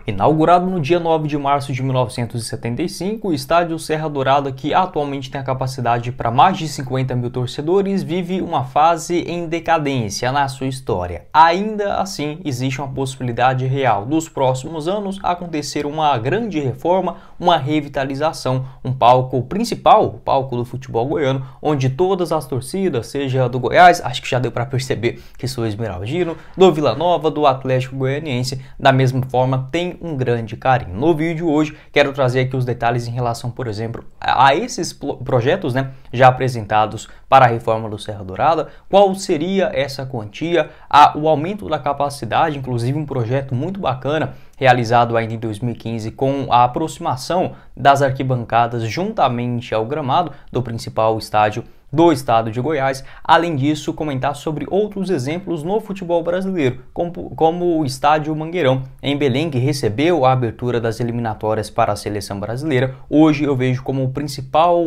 Inaugurado no dia 9 de março de 1975, o estádio Serra Dourada, que atualmente tem a capacidade para mais de 50 mil torcedores, vive uma fase em decadência na sua história. Ainda assim, existe uma possibilidade real nos próximos anos acontecer uma grande reforma, uma revitalização, um palco principal, o palco do futebol goiano, onde todas as torcidas, seja do Goiás, acho que já deu para perceber que sou esmeraldino, do Vila Nova, do Atlético Goianiense, da mesma forma tem um grande carinho. No vídeo hoje quero trazer aqui os detalhes em relação, por exemplo, a esses projetos, já apresentados para a reforma do Serra Dourada, qual seria essa quantia, o aumento da capacidade, inclusive um projeto muito bacana realizado ainda em 2015 com a aproximação das arquibancadas juntamente ao gramado do principal estádio do estado de Goiás. Além disso, comentar sobre outros exemplos no futebol brasileiro, como o estádio Mangueirão, em Belém, que recebeu a abertura das eliminatórias para a seleção brasileira. Hoje eu vejo como o principal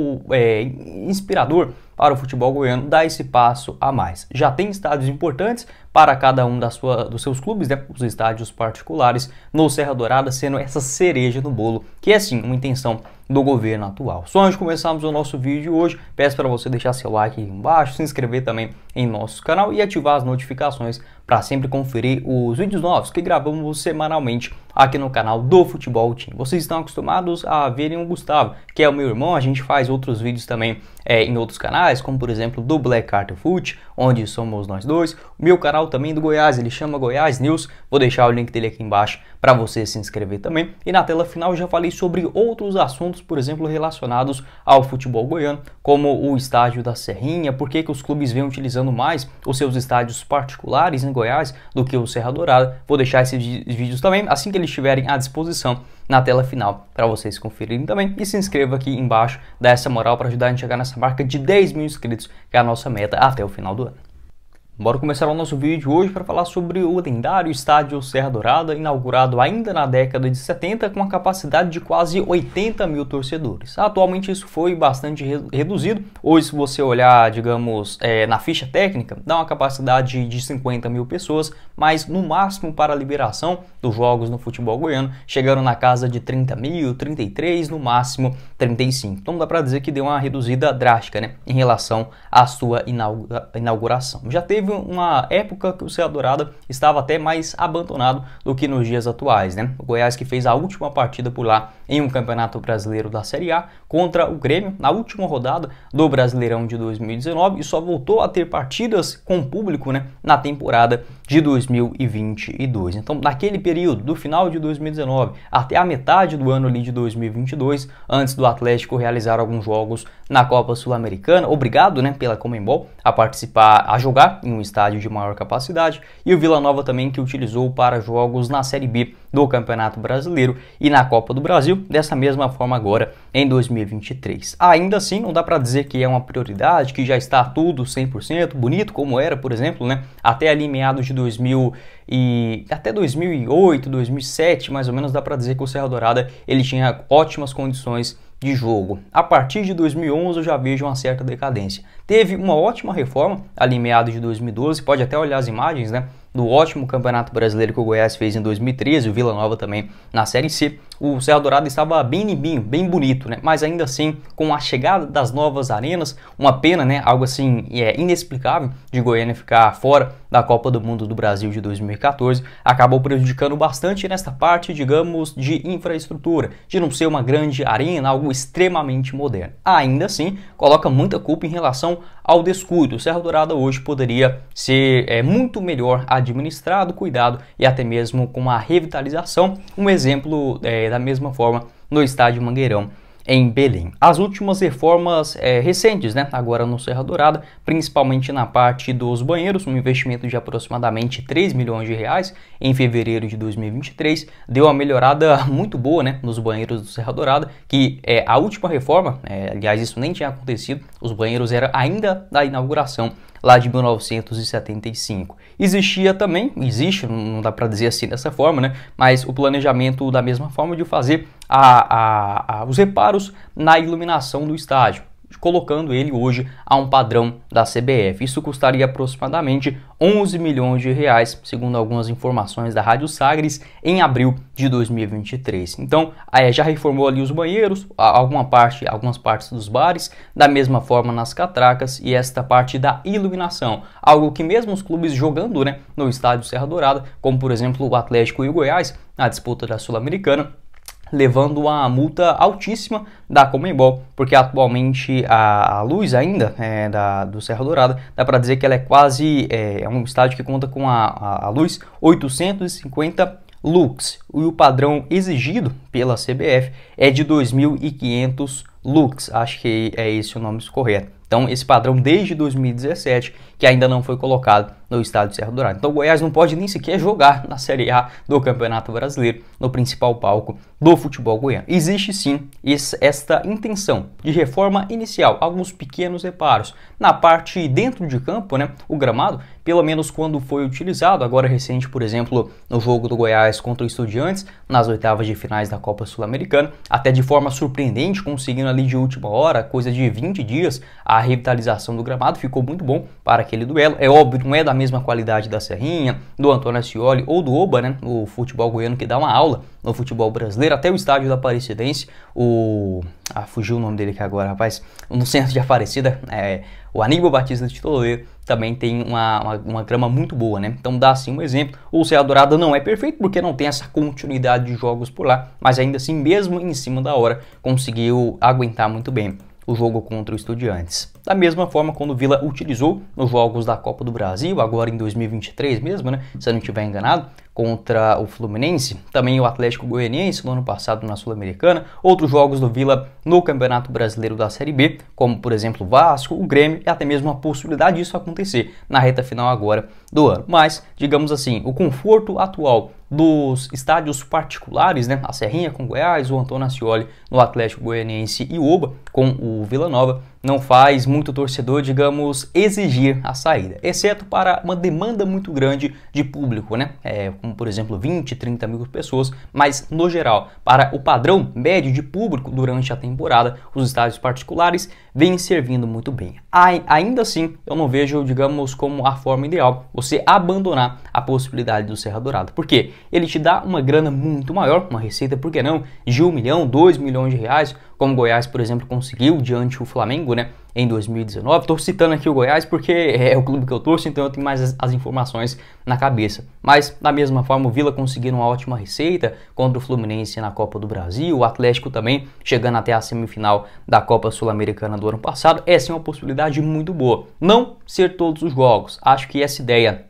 inspirador para o futebol goiano dar esse passo a mais. Já tem estádios importantes para cada um dos seus clubes, os estádios particulares, no Serra Dourada sendo essa cereja no bolo, que é sim uma intenção do governo atual. Só antes de começarmos o nosso vídeo hoje, peço para você deixar seu like aí embaixo, se inscrever também em nosso canal e ativar as notificações para sempre conferir os vídeos novos que gravamos semanalmente aqui no canal do Futebol Team. Vocês estão acostumados a verem o Gustavo, que é o meu irmão. A gente faz outros vídeos também em outros canais, como por exemplo do Black Carter Foot, onde somos nós dois. O meu canal também do Goiás, ele chama Goiás News. Vou deixar o link dele aqui embaixo para você se inscrever também. E na tela final já falei sobre outros assuntos, por exemplo, relacionados ao futebol goiano, como o estádio da Serrinha, por que os clubes vêm utilizando mais os seus estádios particulares em Goiás do que o Serra Dourada. Vou deixar esses vídeos também, assim que eles estiverem à disposição, na tela final para vocês conferirem também. E se inscreva aqui embaixo, dá essa moral para ajudar a gente a chegar nessa marca de 10 mil inscritos, que é a nossa meta até o final do ano. Bora começar o nosso vídeo hoje para falar sobre o lendário estádio Serra Dourada, inaugurado ainda na década de 70 com a capacidade de quase 80 mil torcedores. Atualmente isso foi bastante reduzido. Hoje, se você olhar, digamos, na ficha técnica, dá uma capacidade de 50 mil pessoas, mas no máximo para a liberação dos jogos no futebol goiano, chegando na casa de 30 mil, 33, no máximo 35. Então dá para dizer que deu uma reduzida drástica, em relação à sua inauguração. Já teve uma época que o Serra Dourada estava até mais abandonado do que nos dias atuais, O Goiás que fez a última partida por lá em um campeonato brasileiro da Série A contra o Grêmio na última rodada do Brasileirão de 2019 e só voltou a ter partidas com público, na temporada de 2022. Então, naquele período, do final de 2019 até a metade do ano ali de 2022, antes do Atlético realizar alguns jogos na Copa Sul-Americana, obrigado, pela Conmebol a participar, a jogar em um estádio de maior capacidade, e o Vila Nova também, que utilizou para jogos na Série B do Campeonato Brasileiro e na Copa do Brasil, dessa mesma forma agora em 2023. Ainda assim, não dá para dizer que é uma prioridade, que já está tudo 100% bonito, como era, por exemplo, até ali meados de 2000 e até 2008, 2007, mais ou menos, dá para dizer que o Serra Dourada ele tinha ótimas condições de jogo. A partir de 2011 eu já vejo uma certa decadência. Teve uma ótima reforma ali em meados de 2012, pode até olhar as imagens, do ótimo Campeonato Brasileiro que o Goiás fez em 2013, o Vila Nova também na Série C. O Serra Dourada estava bem limpinho, bem bonito, mas ainda assim, com a chegada das novas arenas, uma pena, algo assim inexplicável de Goiânia ficar fora da Copa do Mundo do Brasil de 2014, acabou prejudicando bastante nesta parte, digamos, de infraestrutura, de não ser uma grande arena, algo extremamente moderno. Ainda assim, coloca muita culpa em relação ao descuido. O Serra Dourada hoje poderia ser muito melhor administrado, cuidado e até mesmo com uma revitalização. Um exemplo da mesma forma no estádio Mangueirão em Belém. As últimas reformas recentes, agora no Serra Dourada, principalmente na parte dos banheiros, um investimento de aproximadamente 3 milhões de reais em fevereiro de 2023, deu uma melhorada muito boa, nos banheiros do Serra Dourada, que a última reforma, aliás, isso nem tinha acontecido, os banheiros eram ainda da inauguração lá de 1975. Existia também, existe, não dá para dizer assim dessa forma, mas o planejamento da mesma forma de fazer os reparos na iluminação do estádio. colocando ele hoje a um padrão da CBF. Isso custaria aproximadamente 11 milhões de reais, segundo algumas informações da Rádio Sagres, em abril de 2023. Então, já reformou ali os banheiros, algumas partes dos bares, da mesma forma nas catracas e esta parte da iluminação, algo que mesmo os clubes jogando, né, no estádio Serra Dourada, como por exemplo o Atlético e o Goiás, na disputa da Sul-Americana, levando uma multa altíssima da Conmebol, porque atualmente a luz ainda do Serra Dourada, dá para dizer que ela é quase, é um estádio que conta com a luz 850 lux, e o padrão exigido pela CBF é de 2.500 lux, acho que é esse o nome correto. Então, esse padrão desde 2017, que ainda não foi colocado no estádio Serra Dourada. Então, o Goiás não pode nem sequer jogar na Série A do Campeonato Brasileiro, no principal palco do futebol goiano. Existe sim esta intenção de reforma inicial, alguns pequenos reparos. Na parte dentro de campo, né, o gramado, pelo menos quando foi utilizado, agora recente, por exemplo, no jogo do Goiás contra o Estudiantes, nas oitavas de finais da Copa Sul-Americana, até de forma surpreendente, conseguindo ali de última hora, coisa de 20 dias, a revitalização do gramado, ficou muito bom para aquele duelo. É óbvio, não é da mesma qualidade da Serrinha, do Antônio Ascioli ou do Oba, né, o futebol goiano que dá uma aula no futebol brasileiro, até o estádio da Aparecidense, fugiu o nome dele aqui agora, rapaz, no centro de Aparecida, o Aníbal Batista de Toledo também tem uma grama muito boa, né? Então dá assim um exemplo. O Serra Dourada não é perfeito porque não tem essa continuidade de jogos por lá, mas ainda assim, mesmo em cima da hora, conseguiu aguentar muito bem o jogo contra o Estudiantes. Da mesma forma, quando o Vila utilizou nos jogos da Copa do Brasil, agora em 2023 mesmo, né, se eu não estiver enganado, contra o Fluminense, também o Atlético Goianiense no ano passado na Sul-Americana, outros jogos do Vila no Campeonato Brasileiro da Série B, como por exemplo o Vasco, o Grêmio, e até mesmo a possibilidade disso acontecer na reta final agora do ano. Mas, digamos assim, o conforto atual dos estádios particulares, né, a Serrinha com Goiás, o Antônio Ascioli no Atlético Goianiense e o Oba com o Vila Nova, não faz muito torcedor, digamos, exigir a saída, exceto para uma demanda muito grande de público, né? Como por exemplo 20, 30 mil pessoas, mas no geral, para o padrão médio de público durante a temporada, os estádios particulares vêm servindo muito bem. Ainda assim, eu não vejo, digamos, como a forma ideal você abandonar a possibilidade do Serra Dourada, porque ele te dá uma grana muito maior, uma receita, por que não, de 1 milhão, 2 milhões de reais, como o Goiás, por exemplo, conseguiu diante do Flamengo, né, em 2019. Estou citando aqui o Goiás porque é o clube que eu torço, então eu tenho mais as informações na cabeça. Mas, da mesma forma, o Vila conseguindo uma ótima receita contra o Fluminense na Copa do Brasil, o Atlético também chegando até a semifinal da Copa Sul-Americana do ano passado, essa é uma possibilidade muito boa. Não ser todos os jogos, acho que essa ideia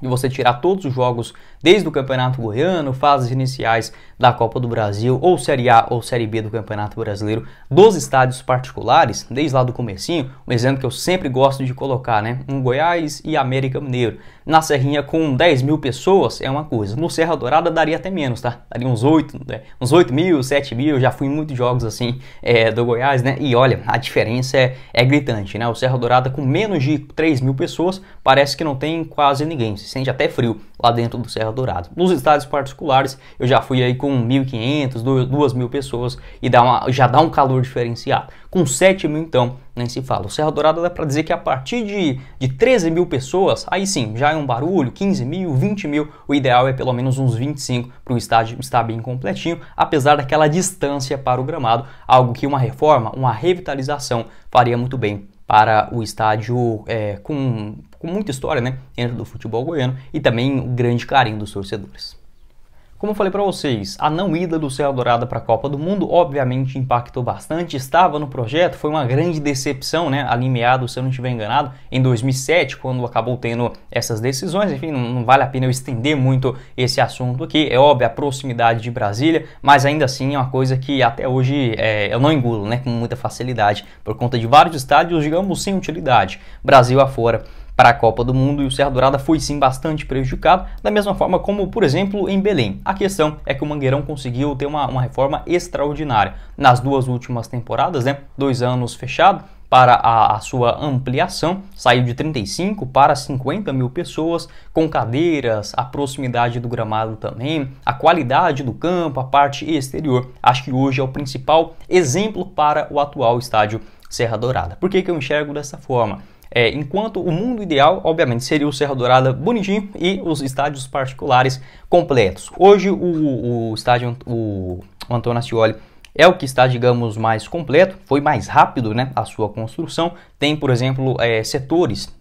de você tirar todos os jogos desde o Campeonato Goiano, fases iniciais da Copa do Brasil, ou Série A ou Série B do Campeonato Brasileiro, dos estádios particulares, desde lá do comecinho, um exemplo que eu sempre gosto de colocar, né? Um Goiás e América Mineiro. Na Serrinha com 10 mil pessoas é uma coisa, no Serra Dourada daria até menos, tá? Daria uns 8 mil, 7 mil, já fui em muitos jogos assim do Goiás, né? E olha, a diferença é gritante, né? O Serra Dourada com menos de 3 mil pessoas parece que não tem quase ninguém, se sente até frio lá dentro do Serra Dourada. Nos estádios particulares, eu já fui aí com 1.500, 2.000 pessoas e já dá um calor diferenciado. Com 7 mil, então, nem se fala. O Serra Dourada dá para dizer que a partir de 13 mil pessoas, aí sim, já é um barulho, 15 mil, 20 mil. O ideal é pelo menos uns 25 para o estádio estar bem completinho, apesar daquela distância para o gramado, algo que uma reforma, uma revitalização faria muito bem para o estádio com muita história, né, dentro do futebol goiano e também o grande carinho dos torcedores. Como eu falei para vocês, a não ida do Serra Dourada para a Copa do Mundo obviamente impactou bastante, estava no projeto, foi uma grande decepção, né, ali meados, se eu não estiver enganado, em 2007, quando acabou tendo essas decisões. Enfim, não vale a pena eu estender muito esse assunto aqui, é óbvio a proximidade de Brasília, mas ainda assim é uma coisa que até hoje eu não engulo, né, com muita facilidade, por conta de vários estádios, digamos, sem utilidade, Brasil afora, para a Copa do Mundo, e o Serra Dourada foi sim bastante prejudicado, da mesma forma como, por exemplo, em Belém. A questão é que o Mangueirão conseguiu ter uma reforma extraordinária nas duas últimas temporadas, né? 2 anos fechado para a sua ampliação, saiu de 35 para 50 mil pessoas, com cadeiras, a proximidade do gramado também, a qualidade do campo, a parte exterior. Acho que hoje é o principal exemplo para o atual estádio Serra Dourada. Por que eu enxergo dessa forma? Enquanto o mundo ideal, obviamente, seria o Serra Dourada bonitinho e os estádios particulares completos. Hoje o estádio o Antônio Ascioli é o que está, digamos, mais completo, foi mais rápido, né, a sua construção. Tem, por exemplo, setores,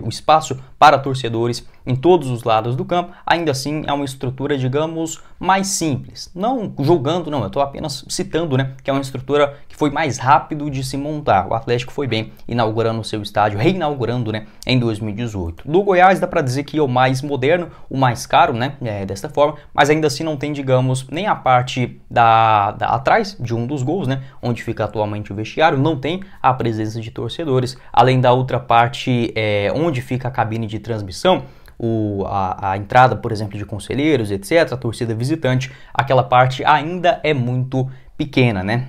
o espaço para torcedores em todos os lados do campo. Ainda assim, é uma estrutura, digamos, mais simples. Não julgando, não, eu estou apenas citando, né, que é uma estrutura que foi mais rápido de se montar. O Atlético foi bem inaugurando o seu estádio, reinaugurando, né, em 2018. Do Goiás dá para dizer que é o mais moderno, o mais caro, né, desta forma, mas ainda assim não tem, digamos, nem a parte atrás de um dos gols, né, onde fica atualmente o vestiário, não tem a presença de torcedores, além da outra parte onde fica a cabine de transmissão, a entrada, por exemplo, de conselheiros, etc., a torcida visitante, aquela parte ainda é muito pequena, né?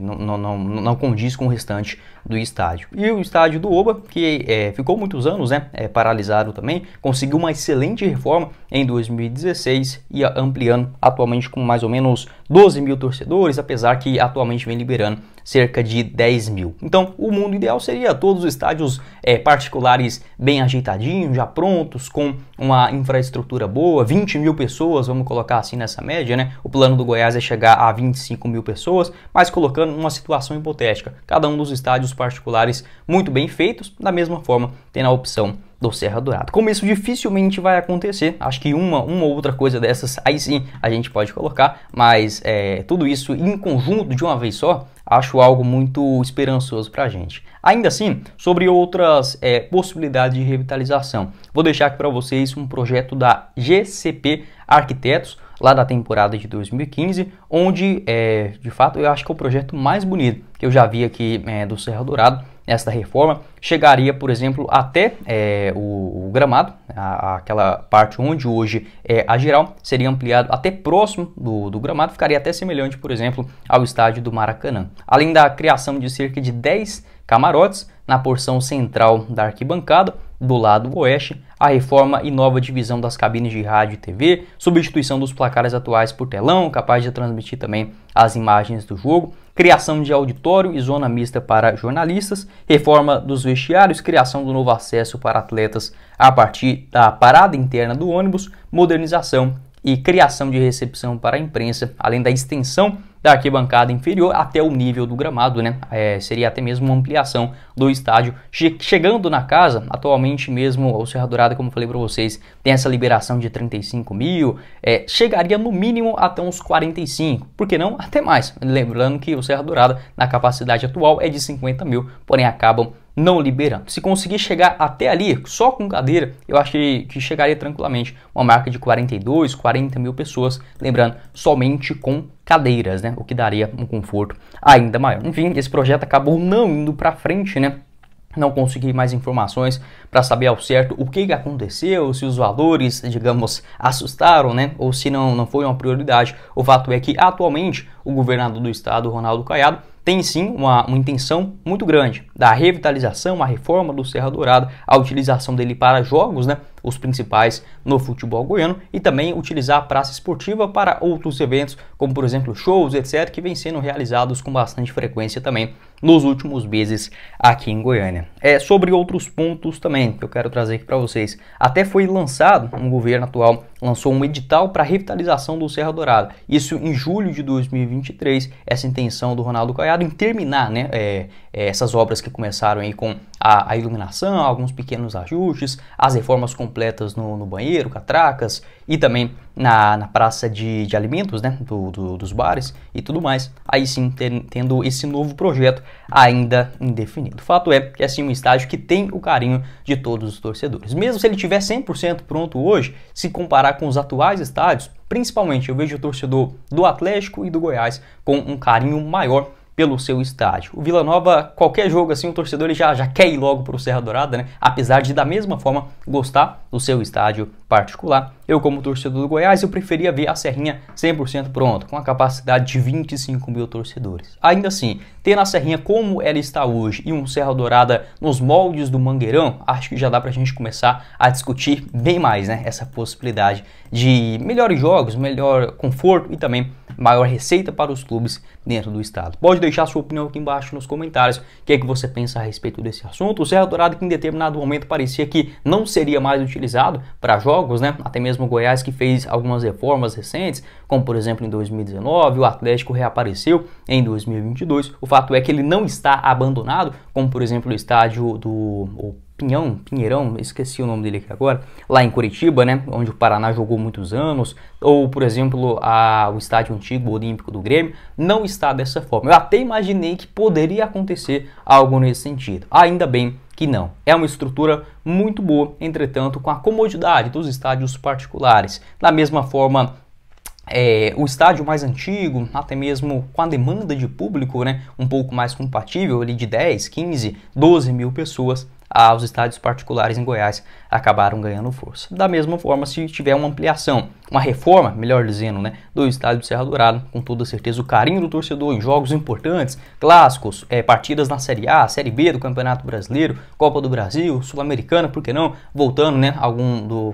Não condiz com o restante do estádio. E o estádio do Oba, que ficou muitos anos, né, paralisado também, conseguiu uma excelente reforma em 2016 e ampliando atualmente com mais ou menos 12 mil torcedores, apesar que atualmente vem liberando cerca de 10 mil. Então, o mundo ideal seria todos os estádios particulares bem ajeitadinhos, já prontos, com uma infraestrutura boa, 20 mil pessoas, vamos colocar assim nessa média, né? O plano do Goiás é chegar a 25 mil pessoas, mas colocando uma situação hipotética. Cada um dos estádios particulares muito bem feitos, da mesma forma, tendo a opção do Serra Dourada. Como isso dificilmente vai acontecer, acho que uma ou outra coisa dessas, aí sim a gente pode colocar, mas tudo isso em conjunto de uma vez só, acho algo muito esperançoso para a gente. Ainda assim, sobre outras possibilidades de revitalização, vou deixar aqui para vocês um projeto da GCP Arquitetos, lá da temporada de 2015, onde, de fato, eu acho que é o projeto mais bonito que eu já vi aqui do Serra Dourada. Esta reforma chegaria, por exemplo, até o gramado, aquela parte onde hoje é a geral, seria ampliado até próximo do gramado, ficaria até semelhante, por exemplo, ao estádio do Maracanã. Além da criação de cerca de 10 camarotes na porção central da arquibancada, do lado oeste, a reforma e nova divisão das cabines de rádio e TV, substituição dos placares atuais por telão, capaz de transmitir também as imagens do jogo, criação de auditório e zona mista para jornalistas, reforma dos vestiários, criação do novo acesso para atletas a partir da parada interna do ônibus, modernização e criação de recepção para a imprensa, além da extensão da arquibancada inferior até o nível do gramado, né? Seria até mesmo uma ampliação do estádio. Chegando na casa, atualmente mesmo o Serra Dourada, como eu falei para vocês, tem essa liberação de 35 mil, chegaria no mínimo até uns 45, por que não até mais? Lembrando que o Serra Dourada, na capacidade atual, é de 50 mil, porém acabam não liberando. Se conseguir chegar até ali, só com cadeira, eu acho que chegaria tranquilamente uma marca de 42, 40 mil pessoas, lembrando, somente com cadeiras, né? O que daria um conforto ainda maior. Enfim, esse projeto acabou não indo para frente, né? Não consegui mais informações para saber ao certo o que aconteceu, se os valores, digamos, assustaram, né? Ou se não foi uma prioridade. O fato é que, atualmente, o governador do estado, Ronaldo Caiado, tem sim uma intenção muito grande da revitalização, a reforma do Serra Dourada, a utilização dele para jogos, né, os principais no futebol goiano, e também utilizar a praça esportiva para outros eventos, como por exemplo shows, etc., que vêm sendo realizados com bastante frequência também nos últimos meses aqui em Goiânia. Sobre outros pontos também que eu quero trazer aqui para vocês. Até foi lançado, um governo atual lançou um edital para a revitalização do Serra Dourada. Isso em julho de 2023, essa intenção do Ronaldo Caiado em terminar, né, essas obras que começaram aí com a iluminação, alguns pequenos ajustes, as reformas completas no banheiro, catracas e também na praça de alimentos, né, dos bares e tudo mais. Aí sim, tendo esse novo projeto ainda indefinido. O fato é que é assim um estádio que tem o carinho de todos os torcedores. Mesmo se ele tiver 100% pronto hoje, se comparar com os atuais estádios, principalmente eu vejo o torcedor do Atlético e do Goiás com um carinho maior pelo seu estádio. O Vila Nova, qualquer jogo assim, o torcedor ele já quer ir logo para o Serra Dourada, né? Apesar de da mesma forma gostar do seu estádio particular, eu como torcedor do Goiás, eu preferia ver a Serrinha 100% pronta, com a capacidade de 25 mil torcedores. Ainda assim, ter a Serrinha como ela está hoje e um Serra Dourada nos moldes do Mangueirão, acho que já dá pra gente começar a discutir bem mais, né, essa possibilidade de melhores jogos, melhor conforto e também maior receita para os clubes dentro do estado. Pode deixar sua opinião aqui embaixo nos comentários, o que é que você pensa a respeito desse assunto. O Serra Dourada que em determinado momento parecia que não seria mais utilizado para jogos, né? Até mesmo o Goiás que fez algumas reformas recentes, como por exemplo em 2019, o Atlético reapareceu em 2022. O fato é que ele não está abandonado, como por exemplo o estádio do Pinheirão, esqueci o nome dele aqui agora, lá em Curitiba, né, onde o Paraná jogou muitos anos, ou por exemplo o estádio antigo olímpico do Grêmio, não está dessa forma. Eu até imaginei que poderia acontecer algo nesse sentido, ainda bem que não. É uma estrutura muito boa, entretanto com a comodidade dos estádios particulares, da mesma forma o estádio mais antigo, até mesmo com a demanda de público, né, um pouco mais compatível ali de 10, 15, 12 mil pessoas, os estádios particulares em Goiás acabaram ganhando força. Da mesma forma, se tiver uma ampliação, uma reforma, melhor dizendo, né, do estádio do Serra Dourada, com toda certeza o carinho do torcedor em jogos importantes, clássicos, partidas na Série A, Série B do Campeonato Brasileiro, Copa do Brasil, Sul-Americana, por que não? Voltando, né,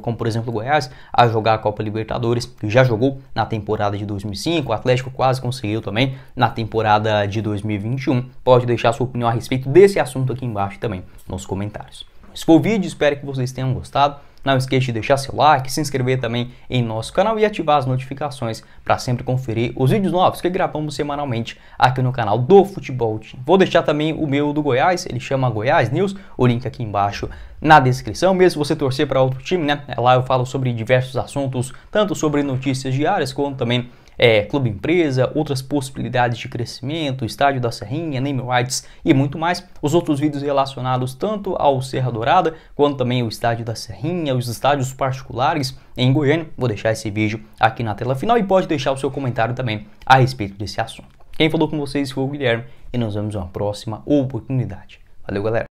como por exemplo o Goiás, a jogar a Copa Libertadores, que já jogou na temporada de 2005, o Atlético quase conseguiu também na temporada de 2021. Pode deixar sua opinião a respeito desse assunto aqui embaixo também nos comentários. Esse foi o vídeo, espero que vocês tenham gostado. Não esqueça de deixar seu like, se inscrever também em nosso canal e ativar as notificações para sempre conferir os vídeos novos que gravamos semanalmente aqui no canal do Futebol Team. Vou deixar também o meu do Goiás, ele chama Goiás News, o link aqui embaixo na descrição. Mesmo você torcer para outro time, né? Lá eu falo sobre diversos assuntos, tanto sobre notícias diárias quanto também clube empresa, outras possibilidades de crescimento, estádio da Serrinha, name rights e muito mais. Os outros vídeos relacionados tanto ao Serra Dourada quanto também ao estádio da Serrinha, os estádios particulares em Goiânia. Vou deixar esse vídeo aqui na tela final e pode deixar o seu comentário também a respeito desse assunto. Quem falou com vocês foi o Guilherme e nos vemos em uma próxima oportunidade. Valeu, galera!